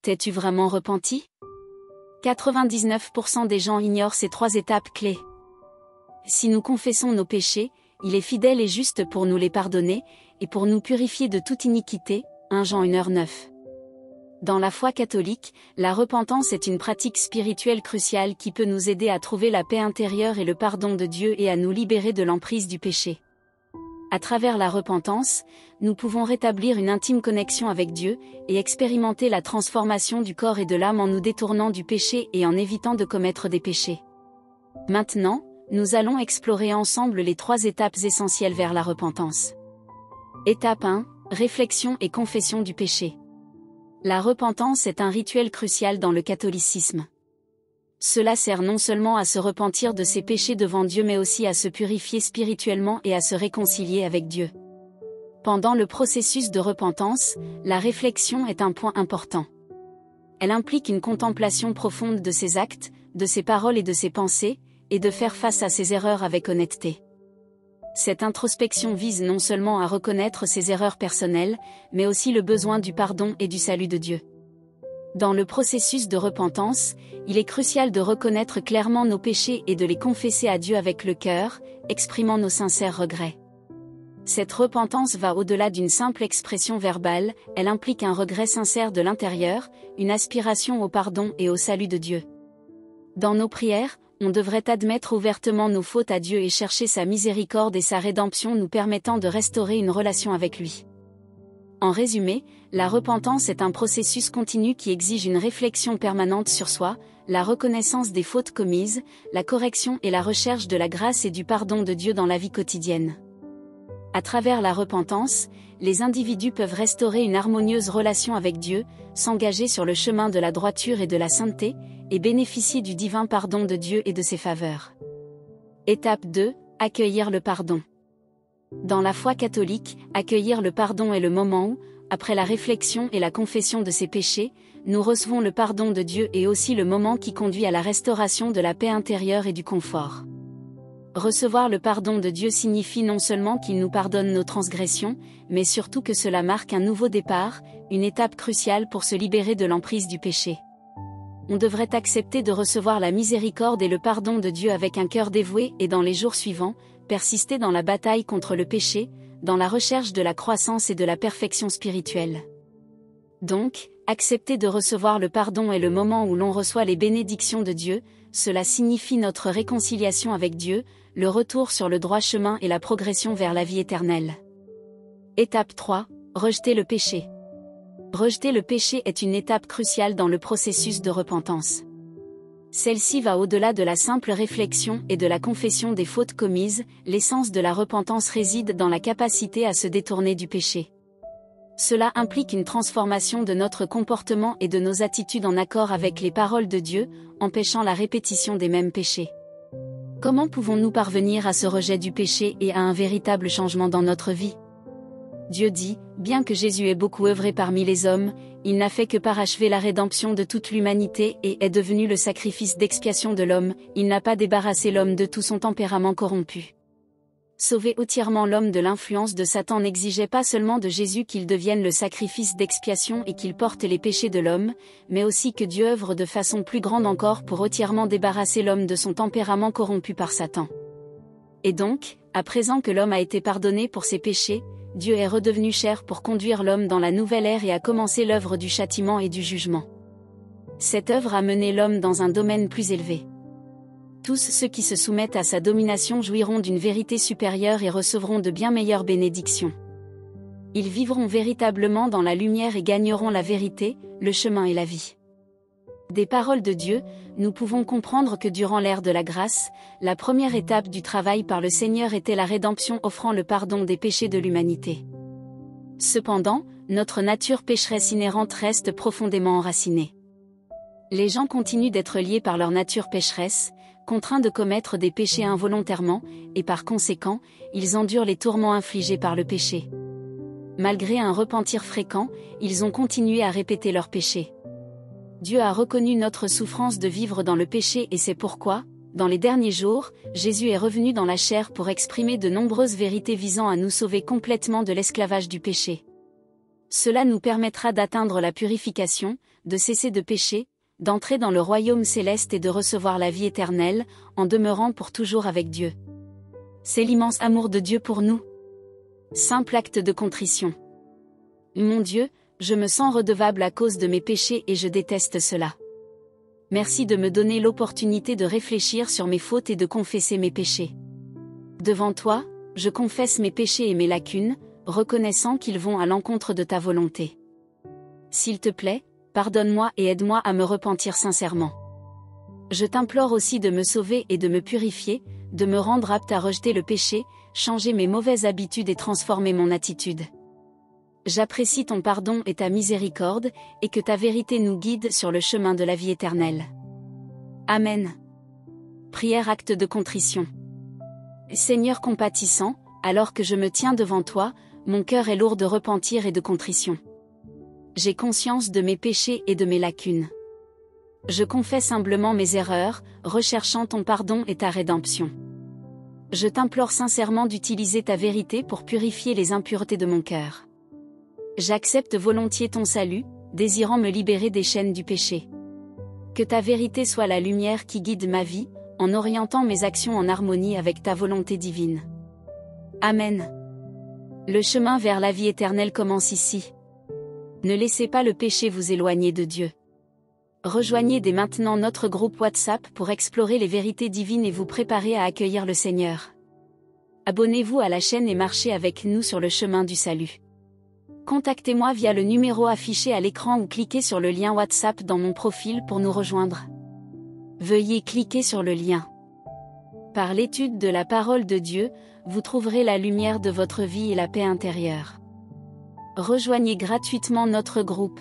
T'es-tu vraiment repenti? 99% des gens ignorent ces 3 étapes clés. Si nous confessons nos péchés, il est fidèle et juste pour nous les pardonner, et pour nous purifier de toute iniquité. 1 Jean 1h9. Dans la foi catholique, la repentance est une pratique spirituelle cruciale qui peut nous aider à trouver la paix intérieure et le pardon de Dieu et à nous libérer de l'emprise du péché. À travers la repentance, nous pouvons rétablir une intime connexion avec Dieu, et expérimenter la transformation du corps et de l'âme en nous détournant du péché et en évitant de commettre des péchés. Maintenant, nous allons explorer ensemble les 3 étapes essentielles vers la repentance. Étape 1, réflexion et confession du péché. La repentance est un rituel crucial dans le catholicisme. Cela sert non seulement à se repentir de ses péchés devant Dieu mais aussi à se purifier spirituellement et à se réconcilier avec Dieu. Pendant le processus de repentance, la réflexion est un point important. Elle implique une contemplation profonde de ses actes, de ses paroles et de ses pensées, et de faire face à ses erreurs avec honnêteté. Cette introspection vise non seulement à reconnaître ses erreurs personnelles, mais aussi le besoin du pardon et du salut de Dieu. Dans le processus de repentance, il est crucial de reconnaître clairement nos péchés et de les confesser à Dieu avec le cœur, exprimant nos sincères regrets. Cette repentance va au-delà d'une simple expression verbale, elle implique un regret sincère de l'intérieur, une aspiration au pardon et au salut de Dieu. Dans nos prières, on devrait admettre ouvertement nos fautes à Dieu et chercher sa miséricorde et sa rédemption nous permettant de restaurer une relation avec lui. En résumé, la repentance est un processus continu qui exige une réflexion permanente sur soi, la reconnaissance des fautes commises, la correction et la recherche de la grâce et du pardon de Dieu dans la vie quotidienne. À travers la repentance, les individus peuvent restaurer une harmonieuse relation avec Dieu, s'engager sur le chemin de la droiture et de la sainteté, et bénéficier du divin pardon de Dieu et de ses faveurs. Étape 2, accueillir le pardon. Dans la foi catholique, accueillir le pardon est le moment où, après la réflexion et la confession de ses péchés, nous recevons le pardon de Dieu et aussi le moment qui conduit à la restauration de la paix intérieure et du confort. Recevoir le pardon de Dieu signifie non seulement qu'il nous pardonne nos transgressions, mais surtout que cela marque un nouveau départ, une étape cruciale pour se libérer de l'emprise du péché. On devrait accepter de recevoir la miséricorde et le pardon de Dieu avec un cœur dévoué et dans les jours suivants, persister dans la bataille contre le péché, dans la recherche de la croissance et de la perfection spirituelle. Donc, accepter de recevoir le pardon est le moment où l'on reçoit les bénédictions de Dieu, cela signifie notre réconciliation avec Dieu, le retour sur le droit chemin et la progression vers la vie éternelle. Étape 3, rejeter le péché. Rejeter le péché est une étape cruciale dans le processus de repentance. Celle-ci va au-delà de la simple réflexion et de la confession des fautes commises, l'essence de la repentance réside dans la capacité à se détourner du péché. Cela implique une transformation de notre comportement et de nos attitudes en accord avec les paroles de Dieu, empêchant la répétition des mêmes péchés. Comment pouvons-nous parvenir à ce rejet du péché et à un véritable changement dans notre vie? Dieu dit, bien que Jésus ait beaucoup œuvré parmi les hommes, il n'a fait que parachever la rédemption de toute l'humanité et est devenu le sacrifice d'expiation de l'homme, il n'a pas débarrassé l'homme de tout son tempérament corrompu. Sauver entièrement l'homme de l'influence de Satan n'exigeait pas seulement de Jésus qu'il devienne le sacrifice d'expiation et qu'il porte les péchés de l'homme, mais aussi que Dieu œuvre de façon plus grande encore pour entièrement débarrasser l'homme de son tempérament corrompu par Satan. Et donc, à présent que l'homme a été pardonné pour ses péchés, Dieu est redevenu chair pour conduire l'homme dans la nouvelle ère et a commencé l'œuvre du châtiment et du jugement. Cette œuvre a mené l'homme dans un domaine plus élevé. Tous ceux qui se soumettent à sa domination jouiront d'une vérité supérieure et recevront de bien meilleures bénédictions. Ils vivront véritablement dans la lumière et gagneront la vérité, le chemin et la vie. Des paroles de Dieu, nous pouvons comprendre que durant l'ère de la grâce, la première étape du travail par le Seigneur était la rédemption offrant le pardon des péchés de l'humanité. Cependant, notre nature pécheresse inhérente reste profondément enracinée. Les gens continuent d'être liés par leur nature pécheresse, contraints de commettre des péchés involontairement, et par conséquent, ils endurent les tourments infligés par le péché. Malgré un repentir fréquent, ils ont continué à répéter leurs péchés. Dieu a reconnu notre souffrance de vivre dans le péché et c'est pourquoi, dans les derniers jours, Jésus est revenu dans la chair pour exprimer de nombreuses vérités visant à nous sauver complètement de l'esclavage du péché. Cela nous permettra d'atteindre la purification, de cesser de pécher, d'entrer dans le royaume céleste et de recevoir la vie éternelle, en demeurant pour toujours avec Dieu. C'est l'immense amour de Dieu pour nous. Simple acte de contrition. Mon Dieu, je me sens redevable à cause de mes péchés et je déteste cela. Merci de me donner l'opportunité de réfléchir sur mes fautes et de confesser mes péchés. Devant toi, je confesse mes péchés et mes lacunes, reconnaissant qu'ils vont à l'encontre de ta volonté. S'il te plaît, pardonne-moi et aide-moi à me repentir sincèrement. Je t'implore aussi de me sauver et de me purifier, de me rendre apte à rejeter le péché, changer mes mauvaises habitudes et transformer mon attitude. J'apprécie ton pardon et ta miséricorde, et que ta vérité nous guide sur le chemin de la vie éternelle. Amen. Prière acte de contrition. Seigneur compatissant, alors que je me tiens devant toi, mon cœur est lourd de repentir et de contrition. J'ai conscience de mes péchés et de mes lacunes. Je confesse humblement mes erreurs, recherchant ton pardon et ta rédemption. Je t'implore sincèrement d'utiliser ta vérité pour purifier les impuretés de mon cœur. J'accepte volontiers ton salut, désirant me libérer des chaînes du péché. Que ta vérité soit la lumière qui guide ma vie, en orientant mes actions en harmonie avec ta volonté divine. Amen. Le chemin vers la vie éternelle commence ici. Ne laissez pas le péché vous éloigner de Dieu. Rejoignez dès maintenant notre groupe WhatsApp pour explorer les vérités divines et vous préparer à accueillir le Seigneur. Abonnez-vous à la chaîne et marchez avec nous sur le chemin du salut. Contactez-moi via le numéro affiché à l'écran ou cliquez sur le lien WhatsApp dans mon profil pour nous rejoindre. Veuillez cliquer sur le lien. Par l'étude de la parole de Dieu, vous trouverez la lumière de votre vie et la paix intérieure. Rejoignez gratuitement notre groupe.